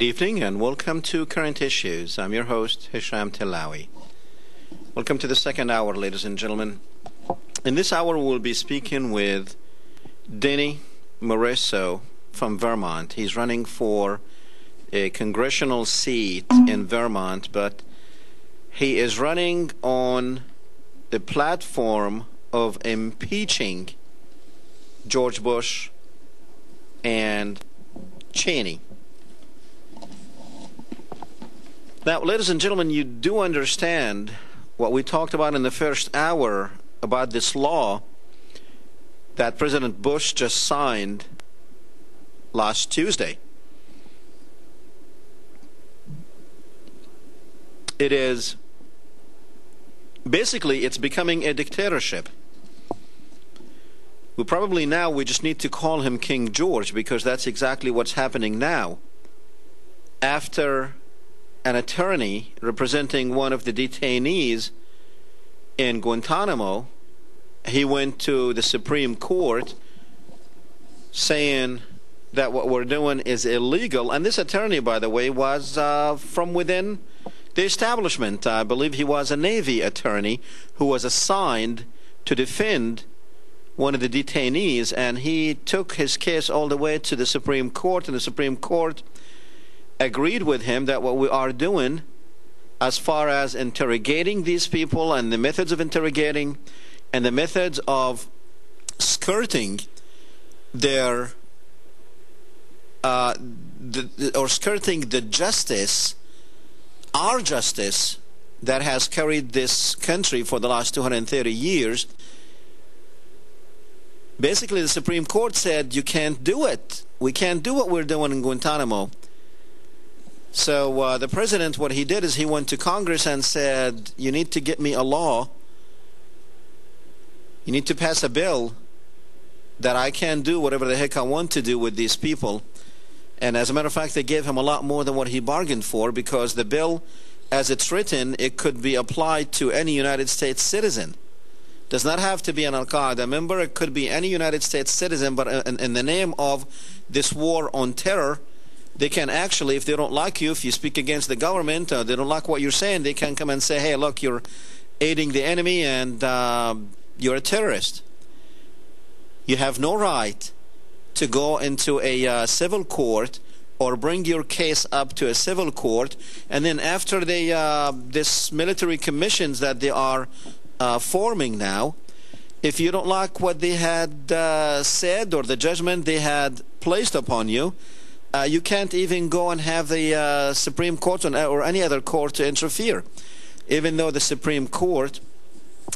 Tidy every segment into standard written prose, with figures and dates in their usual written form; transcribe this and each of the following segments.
evening and welcome to Current Issues. I'm your host, Hesham Tillawi. Welcome to the second hour, ladies and gentlemen. In this hour, we'll be speaking with Morrisseau from Vermont. He's running for a congressional seat in Vermont, but he is running on the platform of impeaching George Bush and Cheney. Now, ladies and gentlemen, you do understand what we talked about in the first hour about this law that President Bush just signed last Tuesday. It is basically, it's becoming a dictatorship. We just need to call him King George, because that's exactly what's happening now. After an attorney representing one of the detainees in Guantanamo, he went to the Supreme Court saying that what we're doing is illegal. And this attorney, by the way, was from within the establishment. I believe he was a Navy attorney who was assigned to defend one of the detainees, and he took his case all the way to the Supreme Court, and the Supreme Court agreed with him that what we are doing as far as interrogating these people and the methods of interrogating and the methods of skirting their skirting the justice, our justice that has carried this country for the last 230 years. Basically, the Supreme Court said you can't do it. We can't do what we're doing in Guantanamo. So the president, what he did is he went to Congress and said, you need to get me a law. You need to pass a bill that I can do whatever the heck I want to do with these people. And as a matter of fact, they gave him a lot more than what he bargained for, because the bill, as it's written, it could be applied to any United States citizen. Does not have to be an Al-Qaeda member. It could be any United States citizen, but in the name of this war on terror, they can actually, if they don't like you, if you speak against the government, they don't like what you're saying, they can come and say, hey, look, you're aiding the enemy and you're a terrorist. You have no right to go into a civil court or bring your case up to a civil court, and then after they, this military commissions that they are forming now, if you don't like what they had said or the judgment they had placed upon you, you can't even go and have the Supreme Court or any other court to interfere, even though the Supreme Court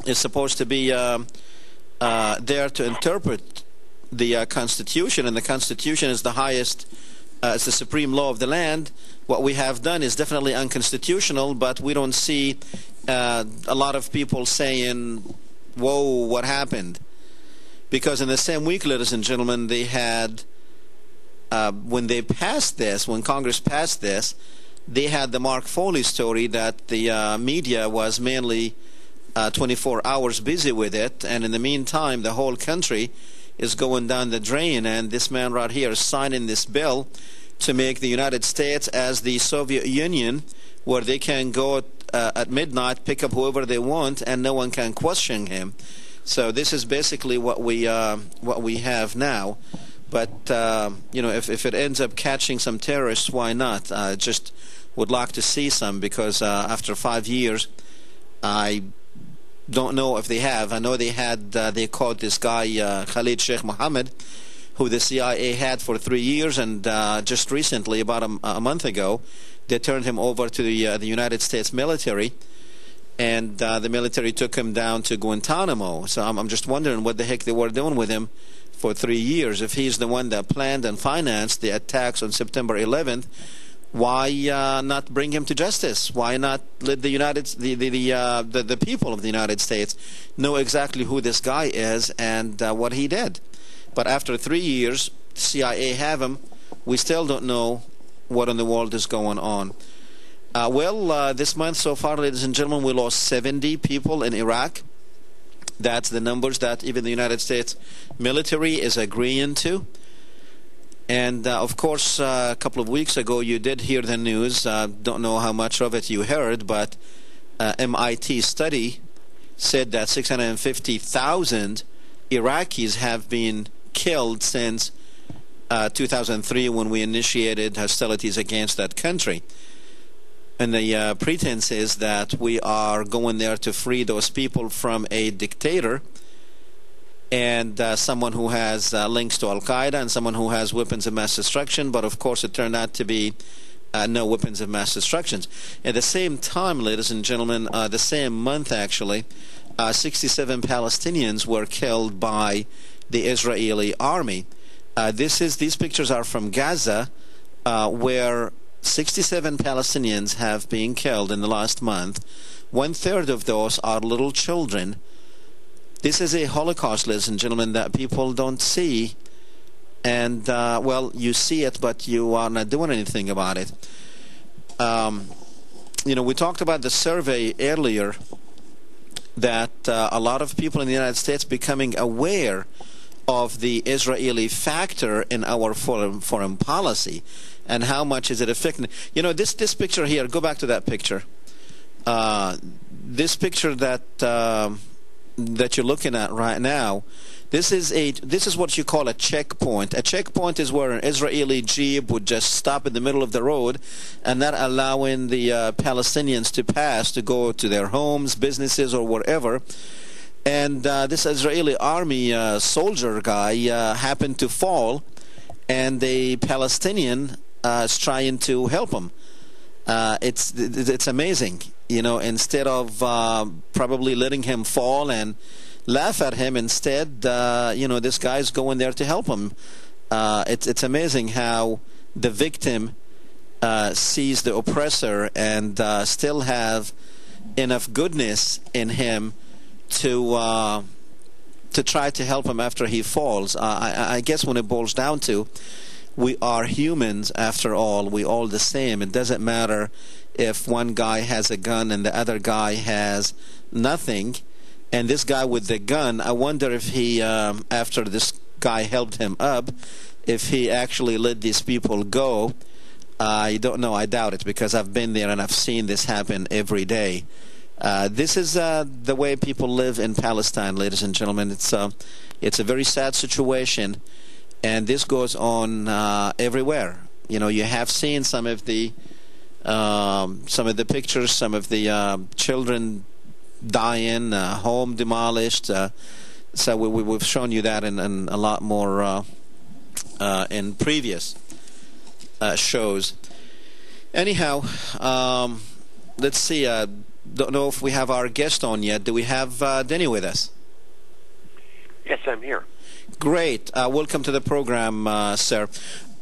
is supposed to be there to interpret the Constitution, and the Constitution is the highest, it's the supreme law of the land. What we have done is definitely unconstitutional, but we don't see a lot of people saying, whoa, what happened? Because in the same week, ladies and gentlemen, they had when they passed this, when Congress passed this, they had the Mark Foley story that the media was mainly 24 hours busy with it, and in the meantime, the whole country is going down the drain, and this man right here is signing this bill to make the United States as the Soviet Union, where they can go at midnight, pick up whoever they want, and no one can question him. So this is basically what we have now. But, you know, if it ends up catching some terrorists, why not? I just would like to see some, because after 5 years, I don't know if they have. I know they had, they caught this guy, Khalid Sheikh Mohammed, who the CIA had for 3 years, and just recently, about a month ago, they turned him over to the United States military, and the military took him down to Guantanamo. So I'm just wondering what the heck they were doing with him for 3 years. If he's the one that planned and financed the attacks on September 11th, why not bring him to justice? Why not let the the people of the United States know exactly who this guy is and what he did? But after 3 years, CIA have him. We still don't know what in the world is going on. This month so far, ladies and gentlemen, we lost 70 people in Iraq. That's the numbers that even the United States military is agreeing to. And, of course, a couple of weeks ago, you did hear the news. Don't know how much of it you heard, but MIT study said that 650,000 Iraqis have been killed since 2003 when we initiated hostilities against that country. And the pretense is that we are going there to free those people from a dictator and someone who has links to Al-Qaeda and someone who has weapons of mass destruction. But, of course, it turned out to be no weapons of mass destruction. At the same time, ladies and gentlemen, the same month, actually, 67 Palestinians were killed by the Israeli army. These pictures are from Gaza, where 67 Palestinians have been killed in the last month. 1/3 of those are little children. This is a Holocaust, ladies and gentlemen, that people don't see. And, well, you see it, but you are not doing anything about it. We talked about the survey earlier that a lot of people in the United States becoming aware of the Israeli factor in our foreign policy and how much is it affecting. This picture here, go back to that picture. This picture that you're looking at right now, this is what you call a checkpoint. A checkpoint is where an Israeli jeep would just stop in the middle of the road and not allowing the Palestinians to pass to go to their homes, businesses, or wherever. And this Israeli army soldier guy happened to fall, and the Palestinian is trying to help him. It's amazing. Instead of probably letting him fall and laugh at him, instead, this guy's going there to help him. It's amazing how the victim sees the oppressor and still have enough goodness in him to try to help him after he falls. I guess when it boils down to, we are humans after all. We all the same. It doesn't matter if one guy has a gun and the other guy has nothing. And this guy with the gun, I wonder if he, after this guy helped him up, if he actually let these people go. I don't know. I doubt it, because I've been there and I've seen this happen every day. This is the way people live in Palestine, ladies and gentlemen. It's a very sad situation, and this goes on everywhere. You have seen some of the pictures, some of the children dying, home demolished. So we've shown you that in a lot more in previous shows. Anyhow, let's see. Don't know if we have our guest on yet. Do we have Denny with us? Yes, I'm here. Great. Welcome to the program, sir.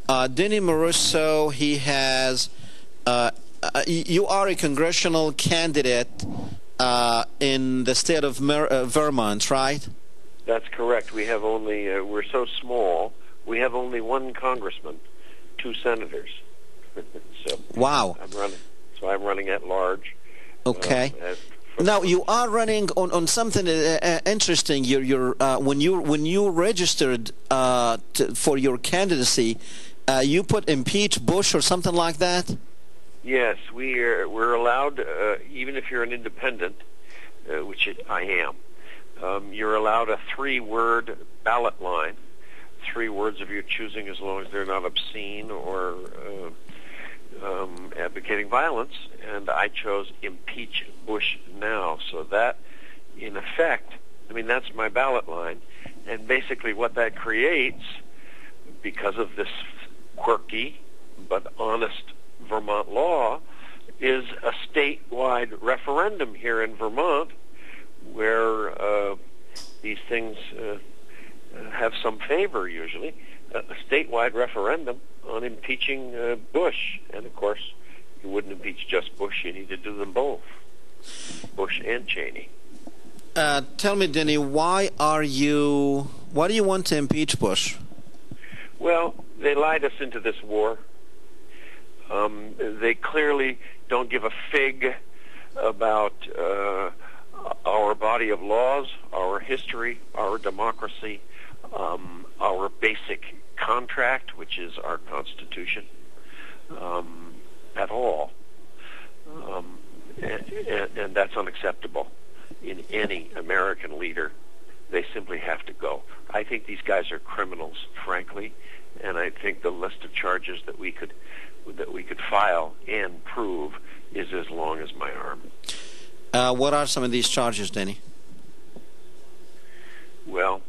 Denny Morrisseau, he has... you are a congressional candidate in the state of Vermont, right? That's correct. We have only... we're so small, we have only one congressman, 2 senators. So wow. I'm running at large. Okay. Now you are running on something interesting. When you registered for your candidacy, you put impeach Bush or something like that. Yes, we're allowed, even if you're an independent, which I am. You're allowed a 3-word ballot line, 3 words of your choosing, as long as they're not obscene or advocating violence, and I chose impeach Bush now. So that, in effect, that's my ballot line, and basically what that creates, because of this quirky but honest Vermont law, is a statewide referendum here in Vermont, where these things have some favor usually, a statewide referendum on impeaching Bush. And of course, you wouldn't impeach just Bush, you need to do them both, Bush and Cheney. Tell me, Denny, why do you want to impeach Bush? Well, they lied us into this war. They clearly don't give a fig about our body of laws, our history, our democracy, our basic contract, which is our Constitution, at all. And that's unacceptable in any American leader. They simply have to go. I think these guys are criminals, frankly, and I think the list of charges that we could file and prove is as long as my arm. What are some of these charges, Denny? Well,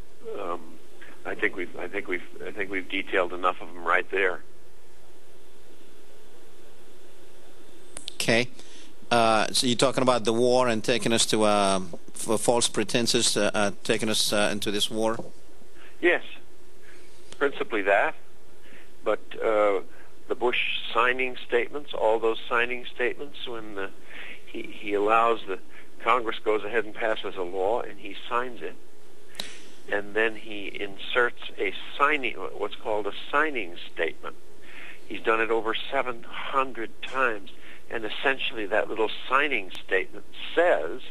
I think we've detailed enough of them right there. Okay. So you're talking about the war and taking us to for false pretenses, taking us into this war? Yes, principally that. But the Bush signing statements, all those signing statements, when he allows Congress goes ahead and passes a law and he signs it, and then he inserts what's called a signing statement. He's done it over 700 times. And essentially that little signing statement says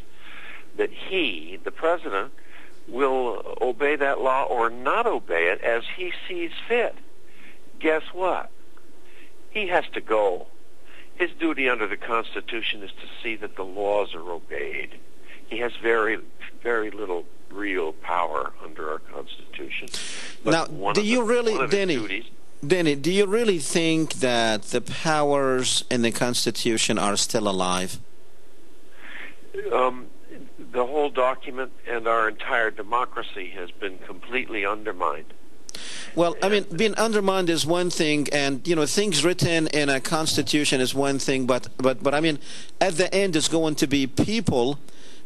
that he, the president, will obey that law or not obey it as he sees fit. Guess what? He has to go. His duty under the Constitution is to see that the laws are obeyed. He has very, very little real power under our Constitution. But now, do you really, Denny, do you really think that the powers in the Constitution are still alive? The whole document and our entire democracy has been completely undermined. Well, I mean, being undermined is one thing, and things written in a Constitution is one thing, but I mean, at the end, it's going to be people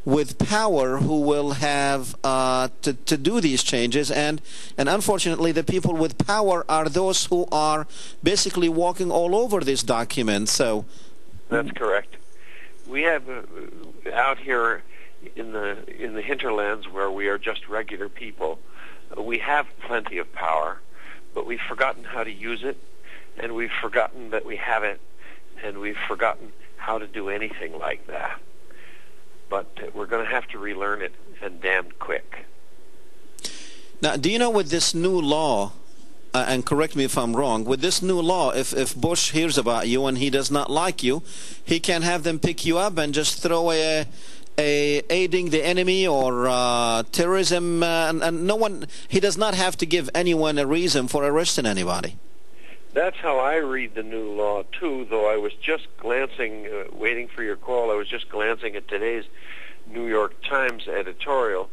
with power who will have to do these changes, and unfortunately the people with power are those who are basically walking all over this document. So that's correct. We have out here in the hinterlands where we are just regular people, we have plenty of power, but we've forgotten how to use it, and we've forgotten that we have it, and we've forgotten how to do anything like that. But we're going to have to relearn it, and damned quick. Now, do you know with this new law, and correct me if I'm wrong, with this new law, if Bush hears about you and he does not like you, he can have them pick you up and just throw a aiding the enemy or terrorism, and no one, he does not have to give anyone a reason for arresting anybody. That's how I read the new law, too, though I was just glancing, waiting for your call, I was just glancing at today's New York Times editorial.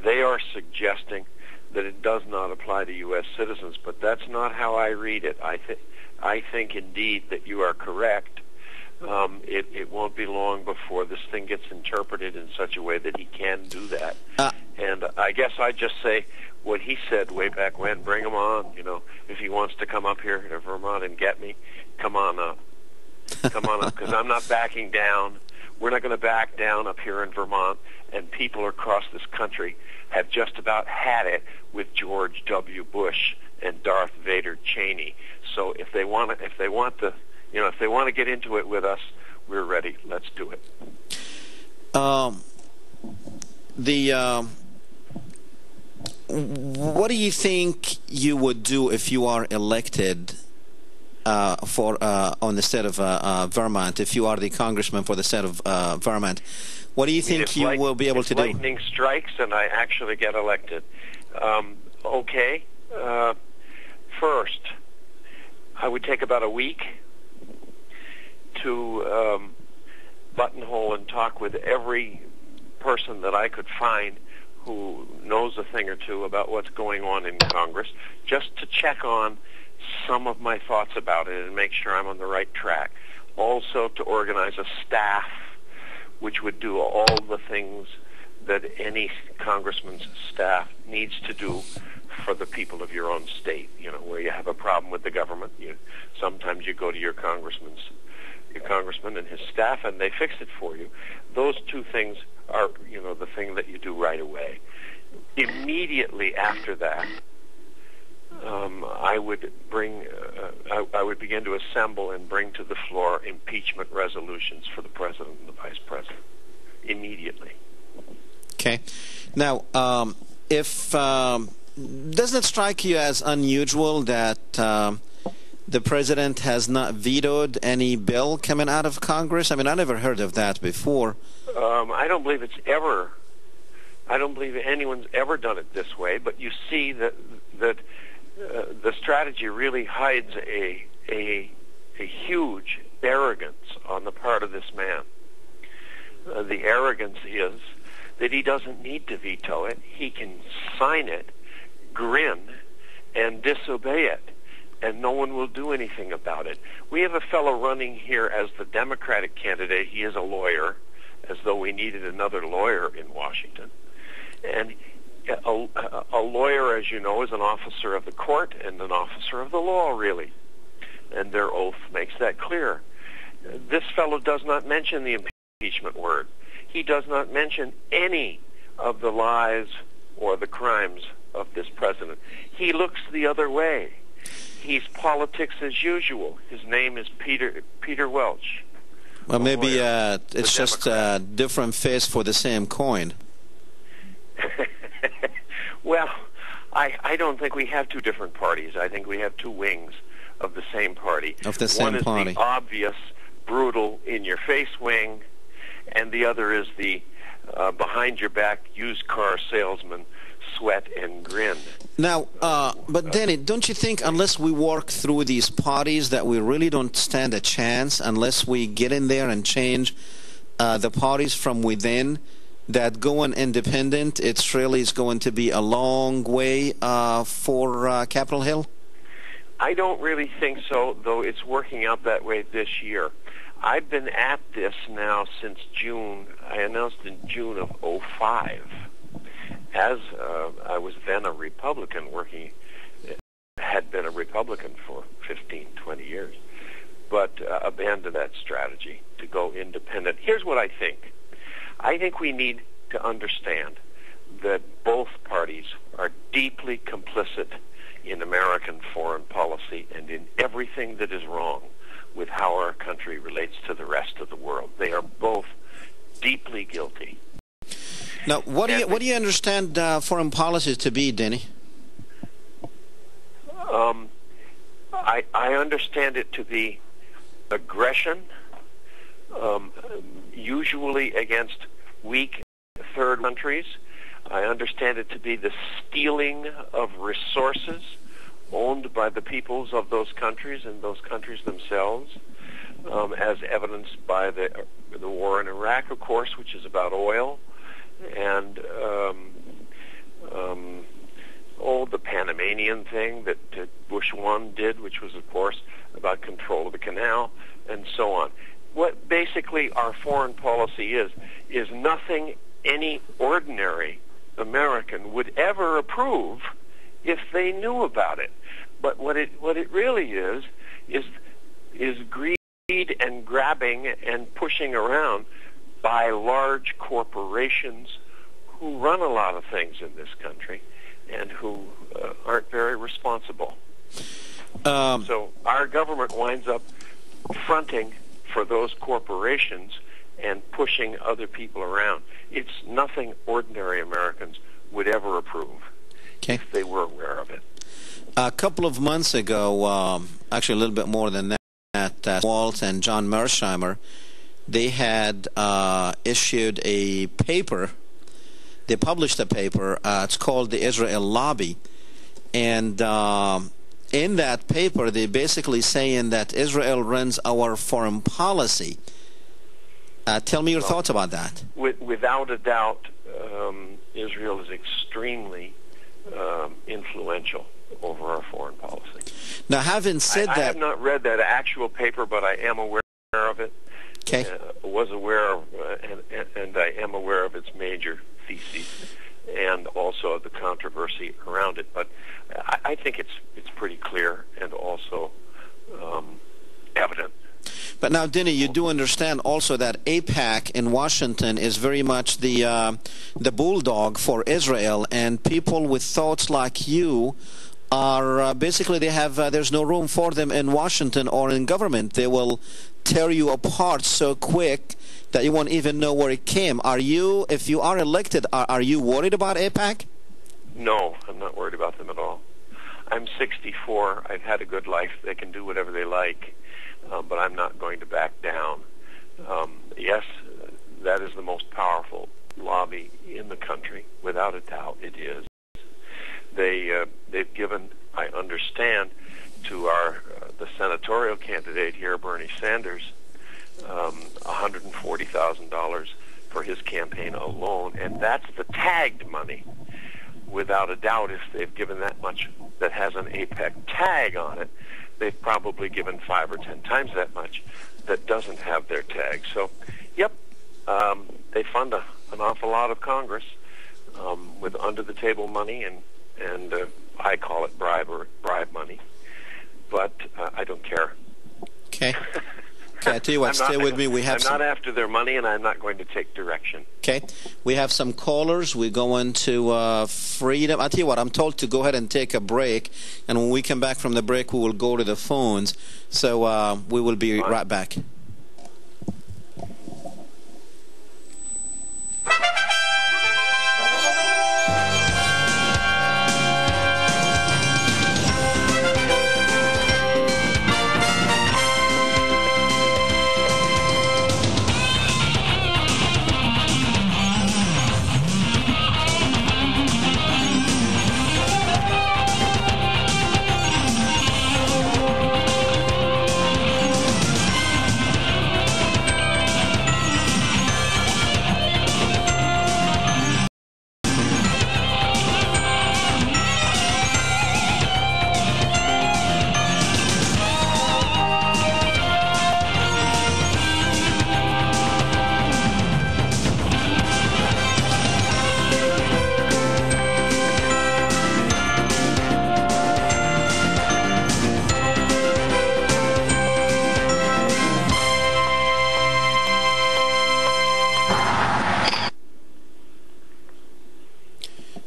They are suggesting that it does not apply to U.S. citizens, but that's not how I read it. I think indeed that you are correct. It won't be long before this thing gets interpreted in such a way that he can do that. And I guess I'd just say what he said way back when, bring him on. If he wants to come up here to Vermont and get me, come on up. Come on up, because I'm not backing down. We're not going to back down up here in Vermont, and people across this country have just about had it with George W. Bush and Darth Vader Cheney. So if they want to get into it with us, we're ready. Let's do it. What do you think you would do if you are elected on the state of Vermont? If you are the congressman for the state of Vermont, what do you think you will be able to do? Lightning strikes and I actually get elected. Okay. First, I would take about a week to buttonhole and talk with every person that I could find who knows a thing or two about what's going on in Congress, just to check on some of my thoughts about it and make sure I'm on the right track. Also to organize a staff which would do all the things that any congressman's staff needs to do for the people of your own state. Where you have a problem with the government, sometimes you go to your congressman and his staff, and they fix it for you. Those two things are, the thing that you do right away. Immediately after that, I would begin to assemble and bring to the floor impeachment resolutions for the president and the vice president. Immediately. Okay. Now, if doesn't it strike you as unusual that the president has not vetoed any bill coming out of Congress? I mean, I never heard of that before. I don't believe I don't believe anyone's ever done it this way. But you see that the strategy really hides a huge arrogance on the part of this man. The arrogance is that he doesn't need to veto it. He can sign it, grin, and disobey it, and no one will do anything about it. We have a fellow running here as the Democratic candidate. He is a lawyer, as though we needed another lawyer in Washington. And a lawyer, as you know, is an officer of the court and an officer of the law, really. And their oath makes that clear. This fellow does not mention the impeachment word. He does not mention any of the lies or the crimes of this president. He looks the other way. He's politics as usual. His name is Peter Welch. Well, maybe it's just a different face for the same coin. Well, I don't think we have two different parties. I think we have two wings of the same party. Of the same party. One is the obvious, brutal, in-your-face wing, and the other is the behind-your-back used car salesman, sweat and grin. Now, but Danny, don't you think unless we work through these parties that we really don't stand a chance unless we get in there and change the parties from within, that going independent, it's really is going to be a long way for Capitol Hill? I don't really think so, though it's working out that way this year. I've been at this now since June. I announced in June of '05. As I was then a Republican had been a Republican for 15, 20 years, but abandoned that strategy to go independent. Here's what I think. I think we need to understand that both parties are deeply complicit in American foreign policy and in everything that is wrong with how our country relates to the rest of the world. They are both deeply guilty. Now, what do you understand foreign policy to be, Denny? I understand it to be aggression, usually against weak third countries. I understand it to be the stealing of resources owned by the peoples of those countries and those countries themselves, as evidenced by the war in Iraq, of course, which is about oil, and the Panamanian thing that Bush 1 did, which was, of course, about control of the canal, and so on. What basically our foreign policy is nothing any ordinary American would ever approve if they knew about it. But what it really is greed and grabbing and pushing around by large corporations who run a lot of things in this country and who aren't very responsible. So our government winds up fronting for those corporations and pushing other people around. It's nothing ordinary Americans would ever approve if they were aware of it. A couple of months ago, actually a little bit more than that, Walt and John Mearsheimer, they had issued a paper. They published a paper. It's called the Israel Lobby. And in that paper, they're basically saying that Israel runs our foreign policy. Tell me your thoughts about that. Without a doubt, Israel is extremely influential over our foreign policy. Now, having said that... I have not read that actual paper, but I am aware of it. Okay. Was aware of, and I am aware of its major theses and also the controversy around it. But I think it's pretty clear and also evident. But now, Denny, you do understand also that AIPAC in Washington is very much the bulldog for Israel, and people with thoughts like you are basically there's no room for them in Washington or in government. They will tear you apart so quick that you won't even know where it came. Are you, if you are elected, are you worried about AIPAC? No, I'm not worried about them at all. I'm 64. I've had a good life. They can do whatever they like, but I'm not going to back down. Yes, that is the most powerful lobby in the country. Without a doubt, it is. They've given, I understand, to the senatorial candidate here, Bernie Sanders, $140,000 for his campaign alone, and that's the tagged money. Without a doubt, if they've given that much that has an APEC tag on it, they've probably given 5 or 10 times that much that doesn't have their tag. So, yep, they fund an awful lot of Congress with under-the-table money, and I call it bribe money. But I don't care. Okay. Okay, I tell you what, stay with me. I'm not after their money, and I'm not going to take direction. Okay. We have some callers. We're going to Freedom. I tell you what, I'm told to go ahead and take a break, and when we come back from the break, we will go to the phones. So we will be right back.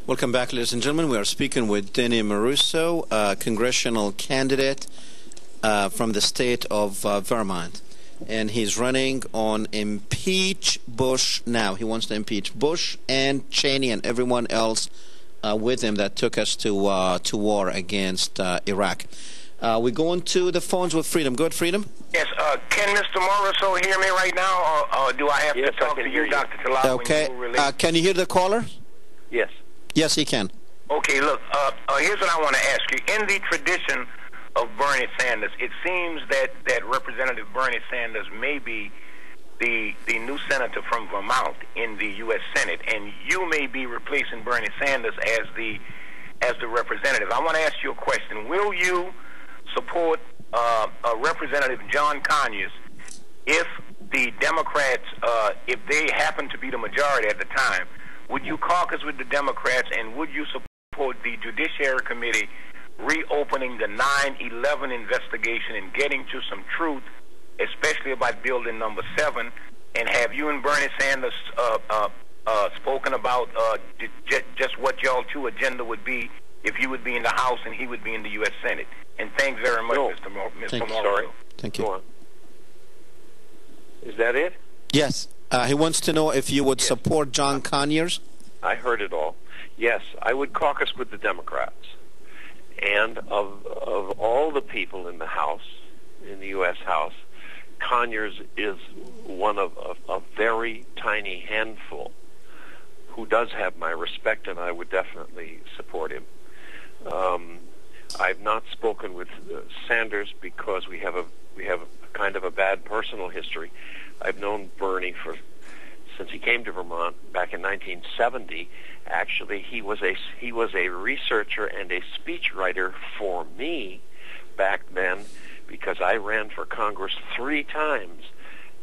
Welcome back, ladies and gentlemen. We are speaking with Denny Morrisseau, congressional candidate from the state of Vermont. And he's running on impeach Bush now. He wants to impeach Bush and Cheney and everyone else with him that took us to war against Iraq. We're going to the phones with Freedom. Go ahead, Freedom. Yes, can Mr. Morrisseau hear me right now, or do I have to talk to you, Dr. Tillawi? Okay. Can you hear the caller? Yes. Yes, he can. Okay, look, here's what I want to ask you. In the tradition of Bernie Sanders, it seems that Representative Bernie Sanders may be the new senator from Vermont in the U.S. Senate, and you may be replacing Bernie Sanders as the representative. I want to ask you a question. Will you support Representative John Conyers if the Democrats, if they happen to be the majority at the time? Would you caucus with the Democrats, and would you support the Judiciary Committee reopening the 9/11 investigation and getting to some truth, especially about Building Number 7? And have you and Bernie Sanders spoken about just what y'all two agenda would be if you would be in the House and he would be in the U.S. Senate? And thanks very much, Mr. Morrisseau. Thank you. Go on. Is that it? Yes. He wants to know if you would support John Conyers. I heard it all. Yes, I would caucus with the Democrats. And of all the people in the House, in the U.S. House, Conyers is one of a very tiny handful who does have my respect, and I would definitely support him. I've not spoken with Sanders because we have a kind of a bad personal history. I've known Bernie since he came to Vermont back in 1970. Actually, he was a researcher and a speechwriter for me back then, because I ran for Congress 3 times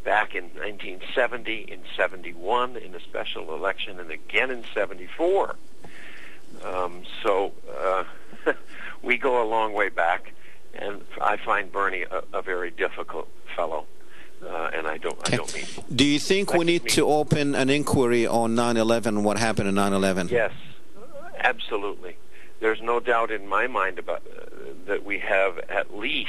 back in 1970, in 71, in a special election, and again in 74. So we go a long way back, and I find Bernie a very difficult fellow. And I don't mean. Do you think we need to open an inquiry on 9/11? What happened in 9/11? Yes, absolutely. There's no doubt in my mind about that we have at least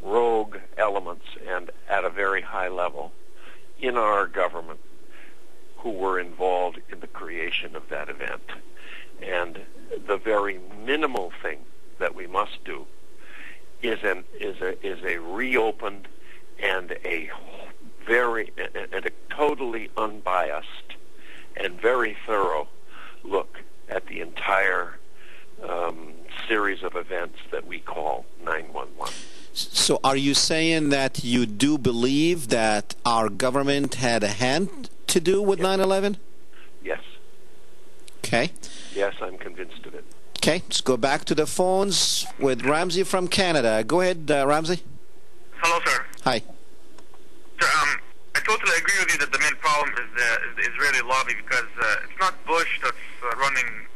rogue elements, and at a very high level, in our government who were involved in the creation of that event. And the very minimal thing that we must do is a reopened and a totally unbiased and very thorough look at the entire series of events that we call 9/11. So are you saying that you do believe that our government had a hand to do with 9/11? Yes. Okay. Yes, I'm convinced of it. Okay, let's go back to the phones with Ramsey from Canada. Go ahead, Ramsey. Hello, sir. Hi. Sir, I totally agree with you that the main problem is the Israeli lobby, because it's not Bush that's running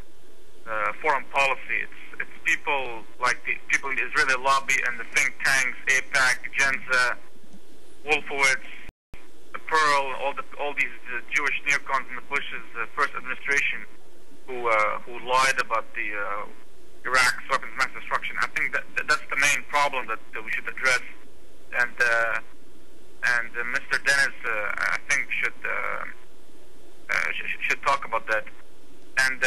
foreign policy. It's people like the people in the Israeli lobby and the think tanks, AIPAC, Genza, Wolfowitz, Pearl, all these Jewish neocons in the Bush's first administration who lied about the Iraq's weapons of mass destruction. I think that's the main problem that we should address, and Mr. Dennis, I think should talk about that. And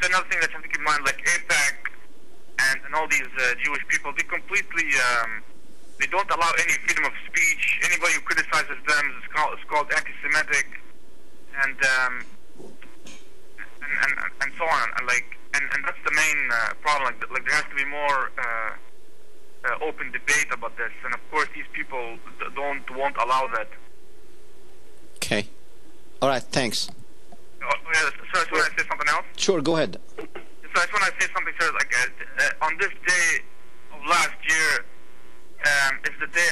so another thing that you have to keep in mind, like AIPAC and all these Jewish people, they completely they don't allow any freedom of speech. Anybody who criticizes them is called anti-Semitic, and so on. And that's the main problem. Like there has to be more open debate about this, and of course these people won't allow that. Okay. All right. Thanks. Sir, I just want to say something else. Sure. Go ahead. So I just want to say something, sir. Like on this day of last year, is the day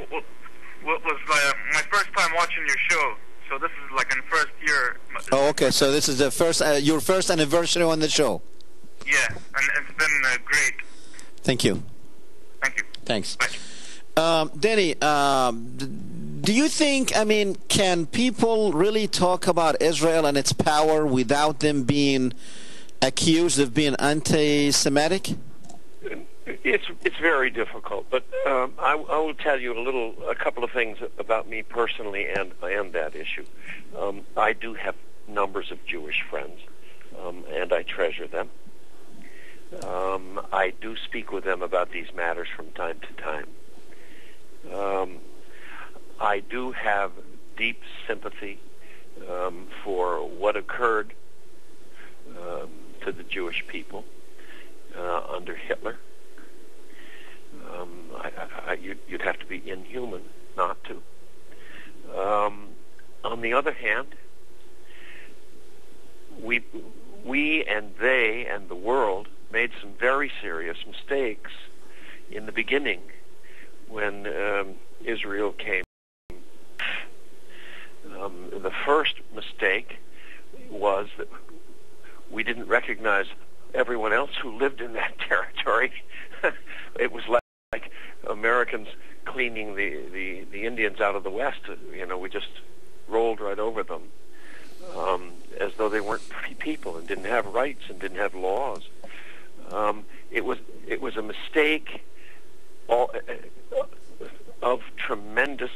was my first time watching your show. So this is like in the first year. Oh, okay. So this is the first your first anniversary on the show. Yeah, and it's been great. Thank you. Thank you. Thanks. Danny, do you think, can people really talk about Israel and its power without them being accused of being anti-Semitic? It's very difficult, but I will tell you a couple of things about me personally and that issue. I do have numbers of Jewish friends, and I treasure them. I do speak with them about these matters from time to time. I do have deep sympathy for what occurred to the Jewish people under Hitler. You'd have to be inhuman not to. On the other hand, we and they and the world made some very serious mistakes in the beginning when Israel came. The first mistake was that we didn't recognize everyone else who lived in that territory. It was like Americans cleaning the Indians out of the West. We just rolled right over them as though they weren't people and didn't have rights and didn't have laws. It was a mistake of tremendous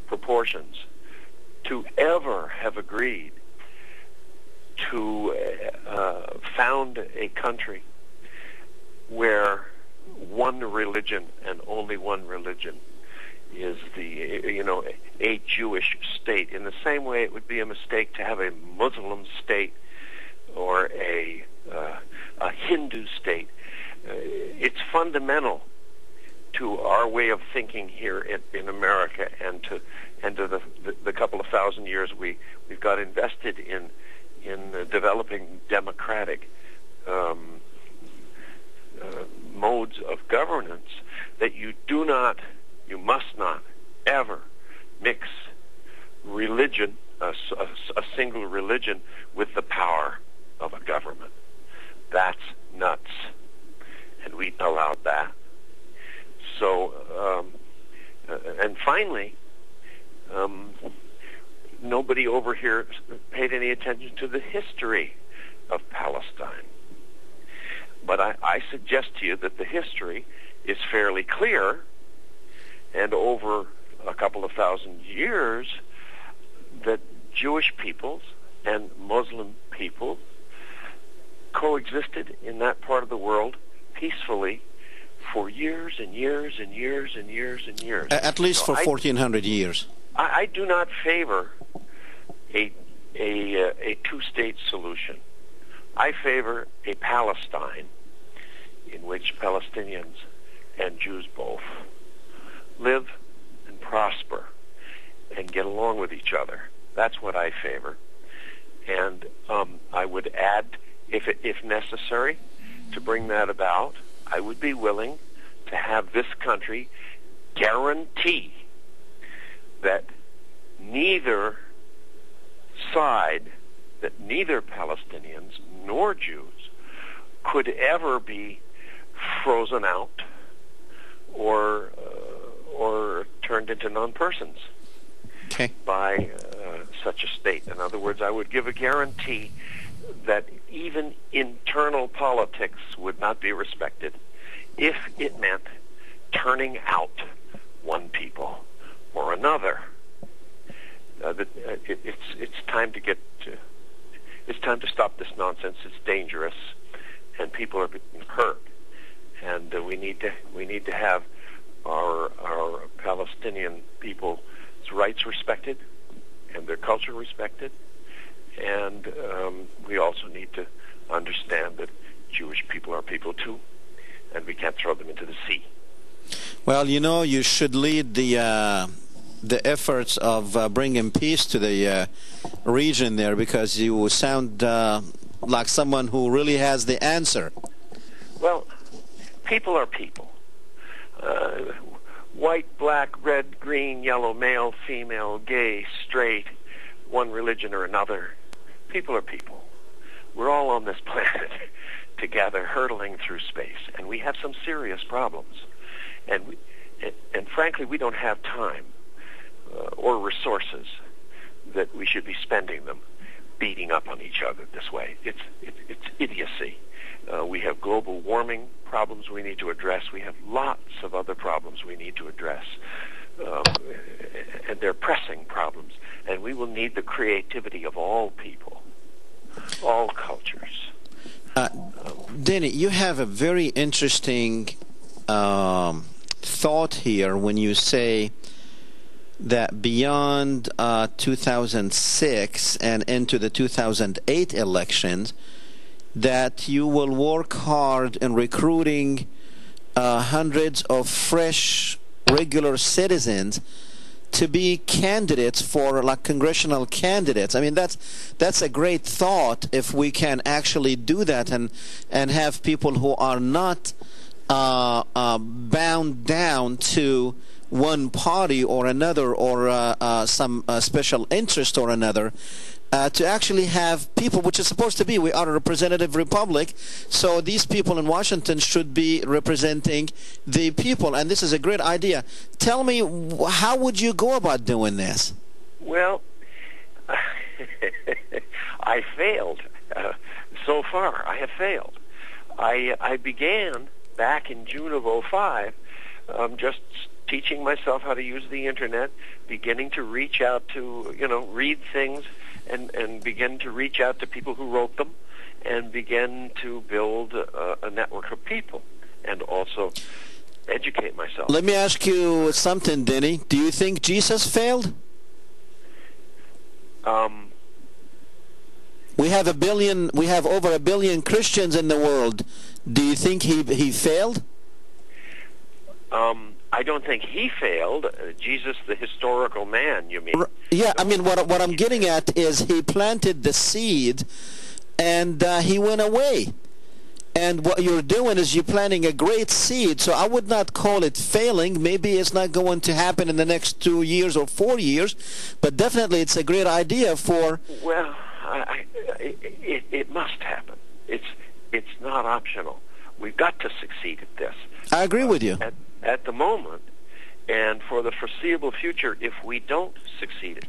proportions to ever have agreed to found a country where one religion and only one religion is a Jewish state. In the same way, it would be a mistake to have a Muslim state or a Hindu state. It's fundamental to our way of thinking here in America, and to the couple of thousand years we've got invested in developing democratic modes of governance, that you must not ever mix religion, a single religion, with the power of a government. That's nuts, and we allowed that. So, and finally, nobody over here paid any attention to the history of Palestine. But I suggest to you that the history is fairly clear, and over a couple of thousand years, that Jewish peoples and Muslim people coexisted in that part of the world peacefully for years and years and years and years and years. At least for 1,400 years. I do not favor a two-state solution. I favor a Palestine in which Palestinians and Jews both live and prosper and get along with each other. That's what I favor. And I would add, if necessary, to bring that about, I would be willing to have this country guarantee that neither side, that neither Palestinians nor Jews could ever be frozen out or turned into non-persons by such a state. In other words, I would give a guarantee that even internal politics would not be respected if it meant turning out one people or another. It's time to it's time to stop this nonsense. It's dangerous, and people are being hurt. And we need to have our Palestinian people's rights respected and their culture respected. And we also need to understand that Jewish people are people too, and we can't throw them into the sea. Well, you should lead the efforts of bringing peace to the region there, because you sound like someone who really has the answer. Well, people are people. White, black, red, green, yellow, male, female, gay, straight, one religion or another. People are people. We're all on this planet together, hurtling through space, and we have some serious problems. And frankly, we don't have time or resources that we should be spending them beating up on each other this way. It's idiocy. We have global warming problems we need to address. We have lots of other problems we need to address. And they're pressing problems. And we will need the creativity of all people, all cultures. Denny, you have a very interesting thought here when you say that beyond 2006 and into the 2008 elections, that you will work hard in recruiting hundreds of fresh, regular citizens to be candidates for, like, congressional candidates. I mean, that's a great thought if we can actually do that and have people who are not bound down to one party or another or some special interest or another, to actually have people, which is supposed to be, we are a representative republic, so these people in Washington should be representing the people, and this is a great idea. Tell me, how would you go about doing this? Well, I failed. So far, I have failed. I began back in June of 2005, just teaching myself how to use the internet, beginning to reach out to, read things, and begin to reach out to people who wrote them, and begin to build a network of people, and also educate myself. Let me ask you something, Denny. Do you think Jesus failed? We have over 1 billion Christians in the world. Do you think he failed? I don't think he failed. Jesus, the historical man, you mean? Yeah, I mean, what I'm getting at is he planted the seed, and he went away. And what you're doing is you're planting a great seed. So I would not call it failing. Maybe it's not going to happen in the next 2 years or 4 years, but definitely it's a great idea for... Well, it must happen. It's not optional. We've got to succeed at this. I agree with you. At the moment, and for the foreseeable future, if we don't succeed,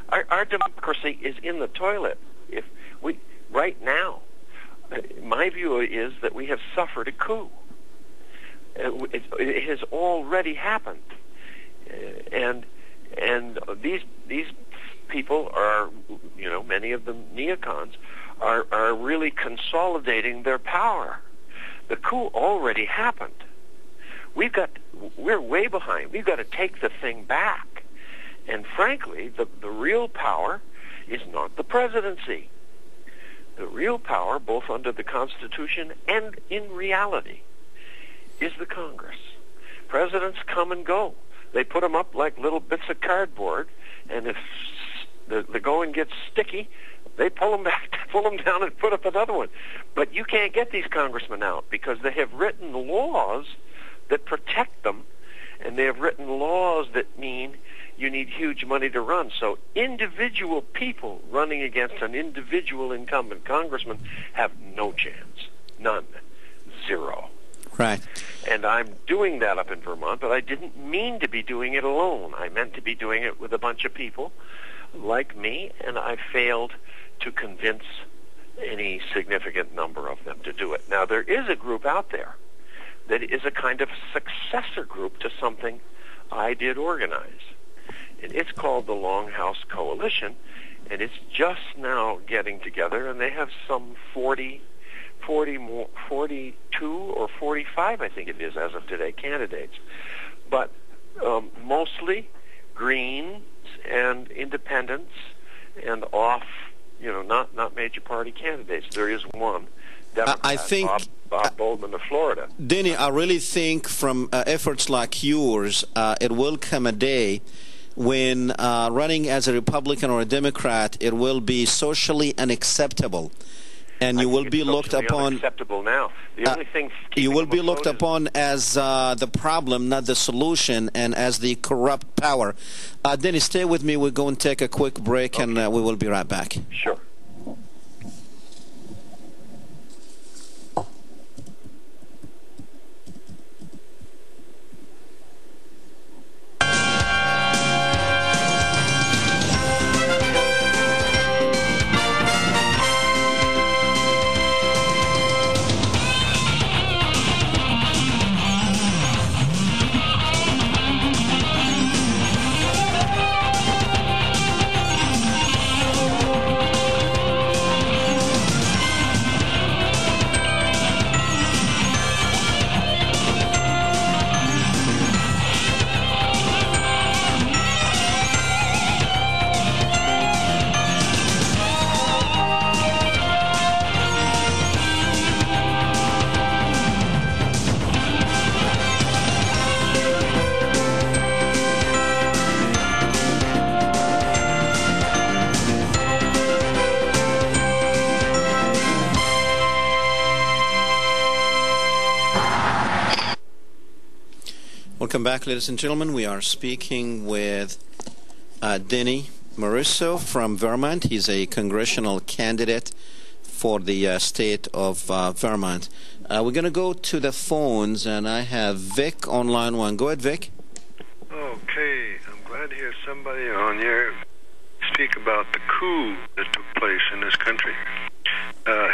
our democracy is in the toilet. If we right now, my view is that we have suffered a coup. It has already happened, and these people are, many of them neocons, are really consolidating their power. The coup already happened. We're way behind. We've got to take the thing back. And frankly, the real power is not the presidency. The real power, both under the Constitution and in reality, is the Congress. Presidents come and go. They put them up like little bits of cardboard, and if the going gets sticky, they pull them back, pull them down, and put up another one. But you can't get these congressmen out because they have written laws that protect them, and they have written laws that mean you need huge money to run. So individual people running against an individual incumbent congressman have no chance. None. Zero. Right. And I'm doing that up in Vermont, but I didn't mean to be doing it alone. I meant to be doing it with a bunch of people like me, and I failed to convince any significant number of them to do it. Now, there is a group out there that is a kind of successor group to something I did organize. And it's called the Longhouse Coalition, and it's just now getting together, and they have some 42 or 45, I think it is, as of today, candidates. But mostly Greens and independents and not major party candidates. There is one, Democrat, I think Bob Boldman of Florida. Denny, I really think from efforts like yours, it will come a day when running as a Republican or a Democrat, it will be socially unacceptable. And you will be looked upon. Unacceptable now. The only thing you will be looked upon as the problem, not the solution, and as the corrupt power. Denny, stay with me. We're going to take a quick break, and we will be right back. Sure. Welcome back, ladies and gentlemen. We are speaking with Denny Morrisseau from Vermont. He's a congressional candidate for the state of Vermont. We're going to go to the phones, and I have Vic on line one. Go ahead, Vic. Okay, I'm glad to hear somebody on here speak about the coup that took place in this country.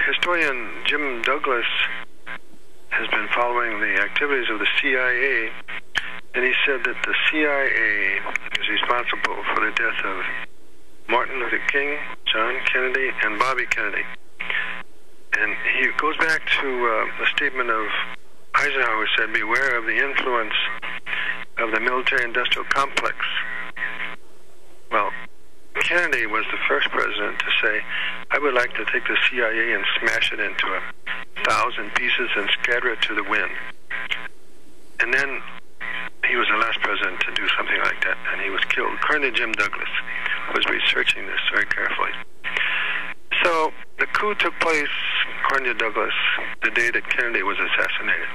Historian Jim Douglas has been following the activities of the CIA, and he said that the CIA is responsible for the death of Martin Luther King, John Kennedy, and Bobby Kennedy. And he goes back to a statement of Eisenhower, who said, "Beware of the influence of the military-industrial complex." Well, Kennedy was the first president to say, "I would like to take the CIA and smash it into 1,000 pieces and scatter it to the wind." And then he was the last president to do something like that, and he was killed. Colonel Jim Douglas was researching this very carefully. So the coup took place, according to Douglas, the day that Kennedy was assassinated.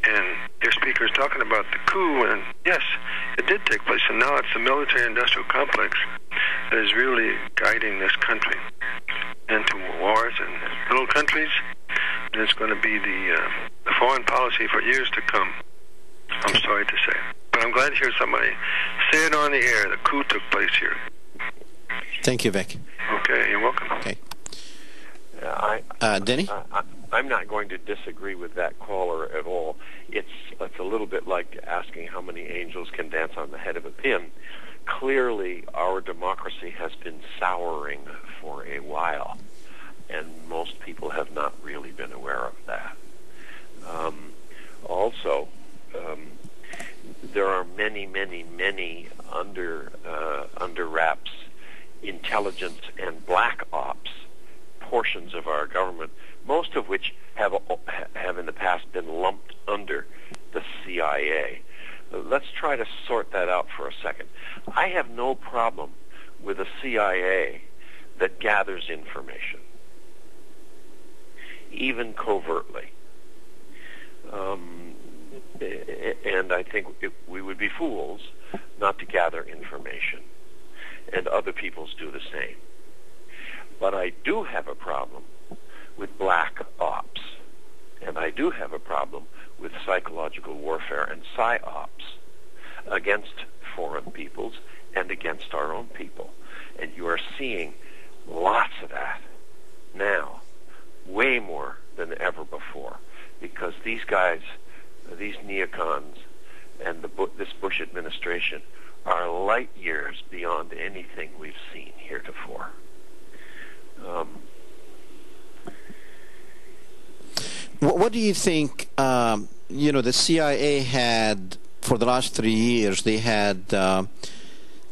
And your speaker is talking about the coup, and yes, it did take place, and now it's the military-industrial complex that is really guiding this country into wars and little countries, and it's going to be the foreign policy for years to come. I'm sorry to say. But I'm glad to hear somebody say it on the air. The coup took place here. Thank you, Vic. Okay, you're welcome. Okay. Denny? I'm not going to disagree with that caller at all. It's a little bit like asking how many angels can dance on the head of a pin. clearly our democracy has been souring for a while, and most people have not really been aware of that. Also, there are many, many, many under wraps intelligence and black ops portions of our government, most of which have in the past been lumped under the CIA. Let's try to sort that out for a second. I have no problem with a CIA that gathers information, even covertly. And I think we would be fools not to gather information, and other peoples do the same. But I do have a problem with black ops, and I do have a problem with psychological warfare and psyops against foreign peoples and against our own people. And you are seeing lots of that now, way more than ever before, because these guys, these neocons, and this Bush administration are light years beyond anything we've seen heretofore. What do you think, the CIA had, for the last 3 years, they had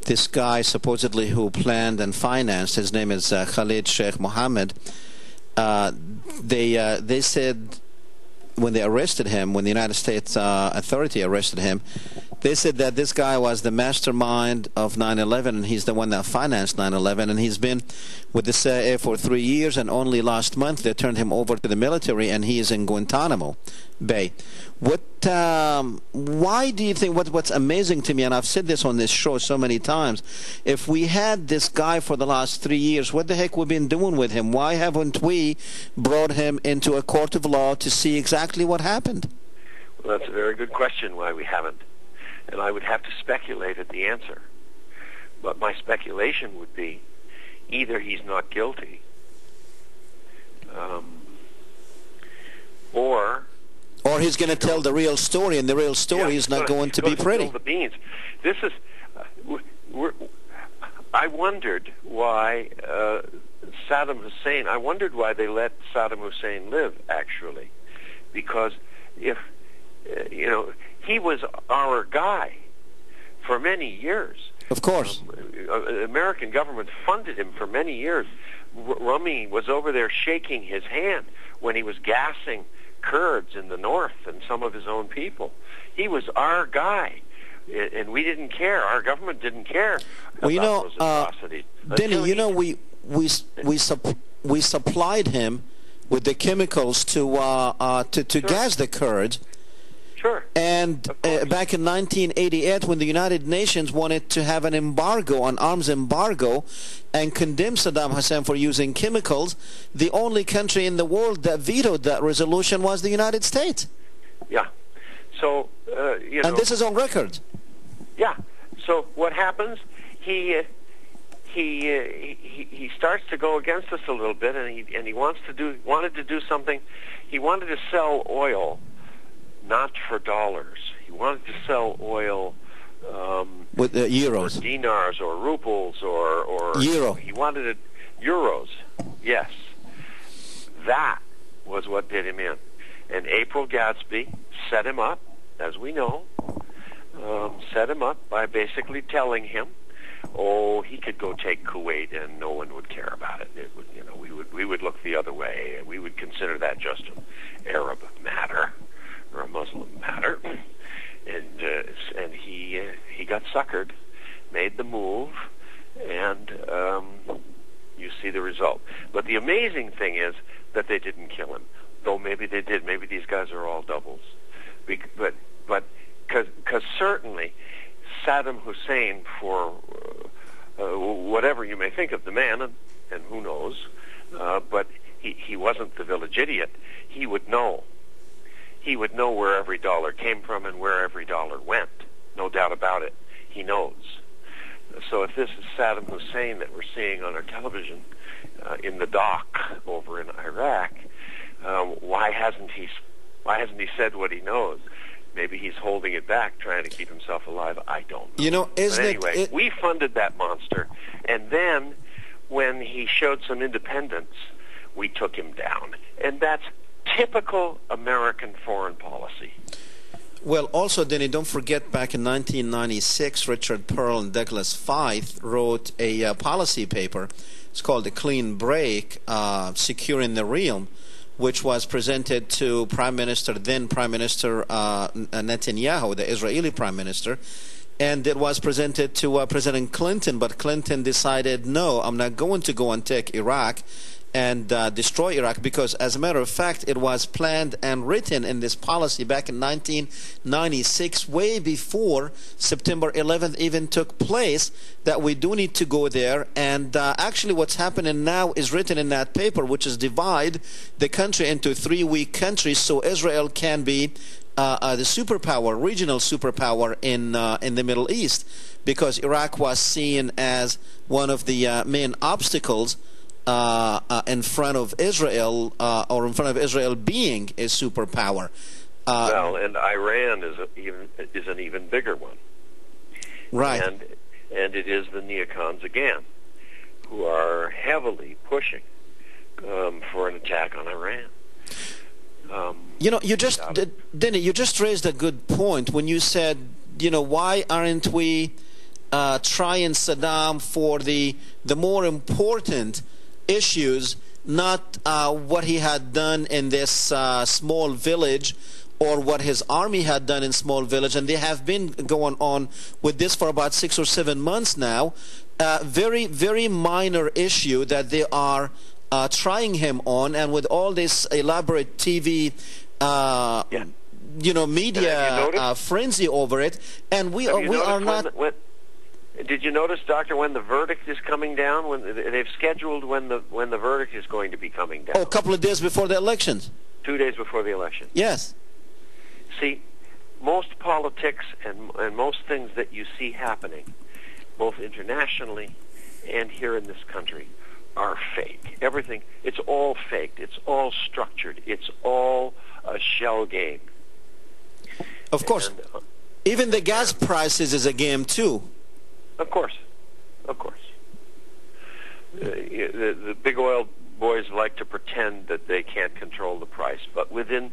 this guy supposedly who planned and financed, his name is Khalid Sheikh Mohammed. They said when they arrested him, when the United States authority arrested him, they said that this guy was the mastermind of 9/11, and he's the one that financed 9/11, and he's been with the CIA for 3 years, and only last month they turned him over to the military, and he is in Guantanamo Bay. Why do you think, what's amazing to me, and I've said this on this show so many times, if we had this guy for the last 3 years, what the heck we've been doing with him? Why haven't we brought him into a court of law to see exactly what happened? Well, that's a very good question, why we haven't. And I would have to speculate at the answer. But my speculation would be either he's not guilty, or he's going to tell the real story, and the real story is not going to be pretty. The beans. This is. I wondered why Saddam Hussein. I wondered why they let Saddam Hussein live. Actually, because if he was our guy for many years. Of course. The American government funded him for many years. Rummy was over there shaking his hand when he was gassing Kurds in the north and some of his own people. He was our guy, and we didn't care. Our government didn't care about those atrocities. Denny, we supplied him with the chemicals to gas the Kurds. Sure. And back in 1988, when the United Nations wanted to have an embargo, an arms embargo, and condemn Saddam Hussein for using chemicals, the only country in the world that vetoed that resolution was the United States. Yeah. So, And this is on record. Yeah. So what happens? He starts to go against us a little bit, and he wanted to do something. He wanted to sell oil. Not for dollars. He wanted to sell oil with euros, or dinars, or rubles, or euro. He wanted it euros. Yes, that was what did him in. And April Gadsby set him up, as we know, set him up by basically telling him, he could go take Kuwait and no one would care about it. It would, we would look the other way. We would consider that just an Arab matter or a Muslim matter, and he got suckered, made the move, and you see the result. But the amazing thing is that they didn't kill him, though maybe they did. Maybe these guys are all doubles, but because certainly Saddam Hussein, for whatever you may think of the man, and who knows, but he wasn't the village idiot. He would know. He would know where every dollar came from and where every dollar went. No doubt about it. He knows. So if this is Saddam Hussein that we're seeing on our television in the dock over in Iraq, why hasn't he said what he knows? Maybe he's holding it back, trying to keep himself alive. I don't know. You know, isn't anyway, we funded that monster, and then when he showed some independence, we took him down. And that's typical American foreign policy. Well, also, Denny, don't forget back in 1996, Richard Pearl and Douglas Feith wrote a policy paper. It's called The Clean Break, Securing the Realm, which was presented to then Prime Minister Netanyahu, the Israeli Prime Minister. And it was presented to President Clinton, but Clinton decided, no, I'm not going to go and take Iraq and destroy Iraq, because as a matter of fact, it was planned and written in this policy back in 1996, way before September 11th even took place, that we do need to go there. And actually what's happening now is written in that paper, which is divide the country into 3 weak countries so Israel can be the superpower, regional superpower in the Middle East, because Iraq was seen as one of the main obstacles in front of Israel, or in front of Israel being a superpower. Well, and Iran is an even bigger one. Right. And it is the neocons again, who are heavily pushing for an attack on Iran. You know, Denny, you just raised a good point when you said, you know, why aren't we trying Saddam for the more important issues, not what he had done in this small village, or what his army had done in small village. And they have been going on with this for about 6 or 7 months now. Very, very minor issue that they are trying him on, and with all this elaborate TV you know, media frenzy over it, and we are not. Did you notice, Doctor, when the verdict is coming down? When they've scheduled when the verdict is going to be coming down? Oh, a couple of days before the elections. 2 days before the election. Yes. See, most politics and most things that you see happening, both internationally and here in this country, are fake. Everything, it's all faked. It's all structured. It's all a shell game. Of course. And, even the gas prices is a game too. Of course. Of course. The big oil boys like to pretend that they can't control the price, but within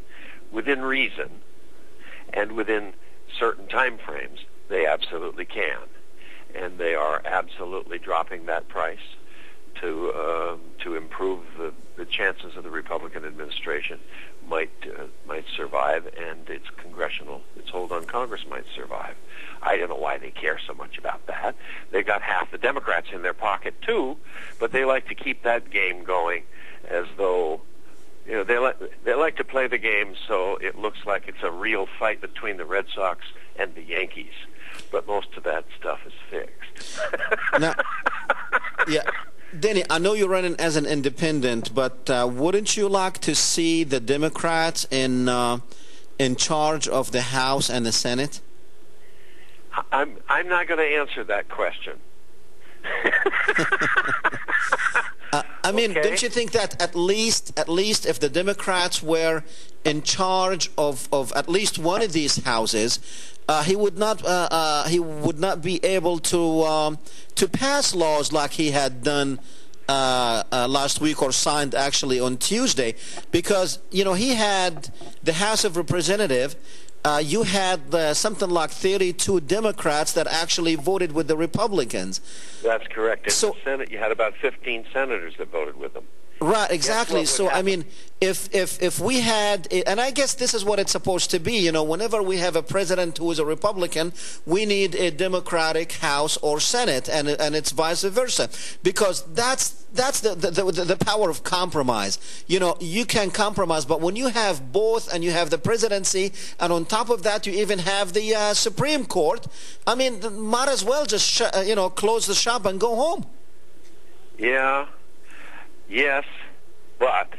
reason and within certain time frames, they absolutely can. And they are absolutely dropping that price to improve the chances of the Republican administration might survive, and its hold on Congress might survive. I don't know why they care so much about that. They've got half the Democrats in their pocket too, but they like to keep that game going, as though, you know, they like to play the game so it looks like it's a real fight between the Red Sox and the Yankees. But most of that stuff is fixed. Now, yeah. Denny, I know you're running as an independent, but wouldn't you like to see the Democrats in charge of the House and the Senate? I'm not going to answer that question. I mean, okay. Don't you think that at least if the Democrats were in charge of at least one of these houses, he would not be able to pass laws like he had done last week, or signed actually on Tuesday, because, you know, he had the House of Representatives. You had something like 32 Democrats that actually voted with the Republicans. That's correct. In the Senate, you had about 15 senators that voted with them. Right, exactly. So, I mean, if we had, and I guess this is what it's supposed to be, you know, whenever we have a president who is a Republican, we need a Democratic House or Senate, and it's vice versa, because that's the power of compromise. You know, you can compromise, but when you have both, and you have the presidency, and on top of that you even have the Supreme Court, I mean, might as well just close the shop and go home. Yeah. Yes, but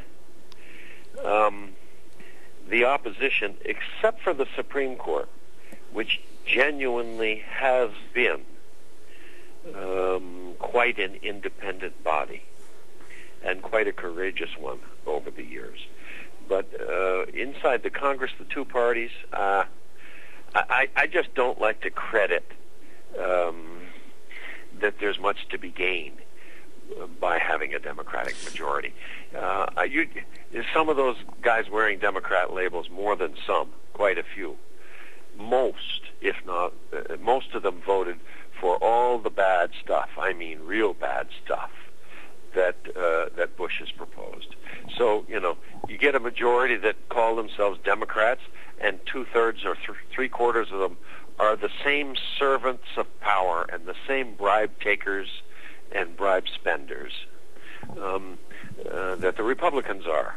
the opposition, except for the Supreme Court, which genuinely has been quite an independent body and quite a courageous one over the years. But inside the Congress, the two parties, I just don't like to credit that there's much to be gained by having a Democratic majority. Some of those guys wearing Democrat labels, more than some, quite a few, most, if not, most of them voted for all the bad stuff, I mean real bad stuff, that Bush has proposed. So, you get a majority that call themselves Democrats, and two-thirds or three-quarters of them are the same servants of power and the same bribe takers and bribe spenders that the Republicans are.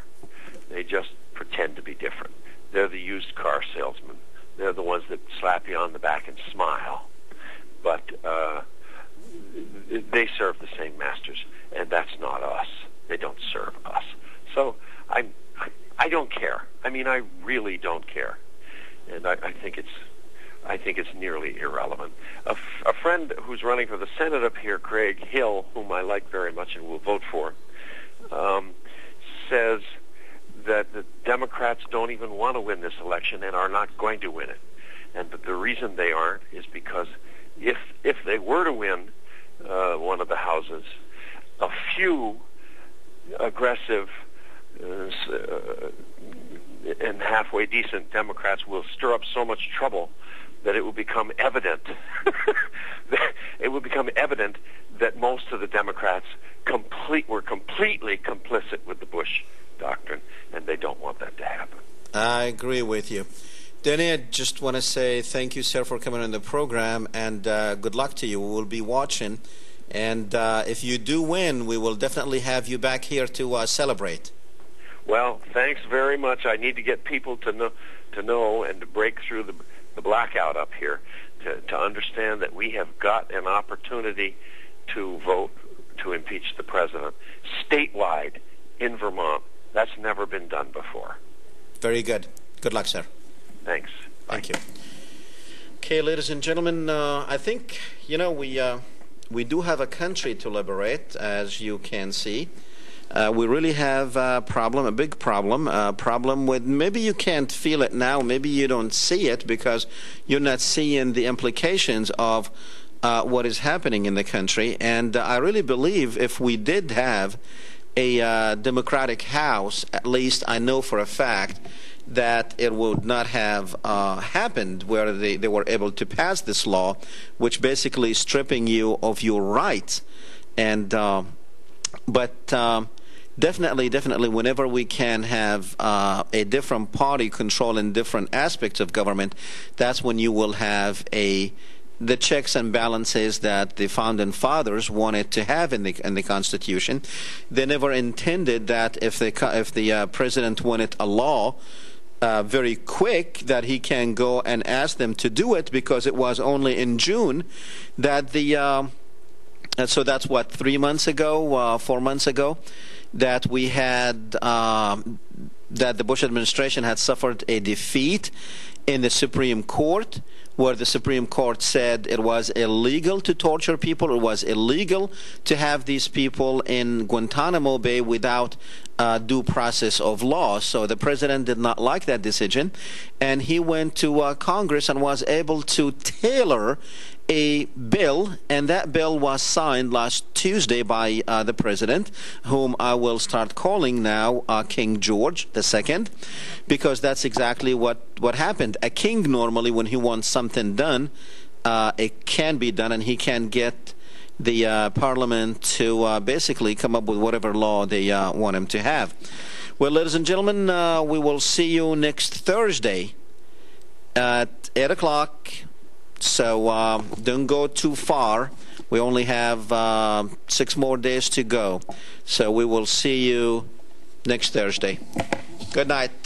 They just pretend to be different. They're the used car salesmen. They're the ones that slap you on the back and smile. But they serve the same masters, and that's not us. They don't serve us. So I don't care. I mean, I really don't care, and I think it's nearly irrelevant. A friend who's running for the Senate up here, Craig Hill, whom I like very much and will vote for, says that the Democrats don't even want to win this election and are not going to win it. And the reason they aren't is because if they were to win one of the houses, a few aggressive and halfway decent Democrats will stir up so much trouble that it will become evident that most of the Democrats were completely complicit with the Bush doctrine, and they don't want that to happen. I agree with you. Danny, I just want to say thank you, sir, for coming on the program, and good luck to you. We will be watching, and if you do win, we will definitely have you back here to celebrate. Well, thanks very much. I need to get people to know and to break through the blackout up here to understand that we have got an opportunity to vote to impeach the president statewide in Vermont. That's never been done before. Very good. Good luck, sir. Thanks. Thank you. Okay, ladies and gentlemen, I think, we do have a country to liberate, as you can see. We really have a problem, a big problem, with, maybe you can't feel it now, maybe you don't see it because you're not seeing the implications of what is happening in the country. And I really believe if we did have a Democratic House, at least I know for a fact that it would not have happened where they were able to pass this law, which basically is stripping you of your rights. And Definitely, whenever we can have a different party controlling different aspects of government, that's when you will have the checks and balances that the founding fathers wanted to have in the Constitution. They never intended that if the president wanted a law very quick, that he can go and ask them to do it, because it was only in June that so that's what, 3 months ago, 4 months ago, that we had that the Bush administration had suffered a defeat in the Supreme Court, where the Supreme Court said it was illegal to torture people, it was illegal to have these people in Guantanamo Bay without due process of law. So the president did not like that decision, and he went to Congress and was able to tailor a bill, and that bill was signed last Tuesday by the president, whom I will start calling now King George II, because that's exactly what happened. A king, normally, when he wants something done, it can be done, and he can get the parliament to basically come up with whatever law they want him to have. Well, ladies and gentlemen, we will see you next Thursday at 8 o'clock. So don't go too far. We only have 6 more days to go. So we will see you next Thursday. Good night.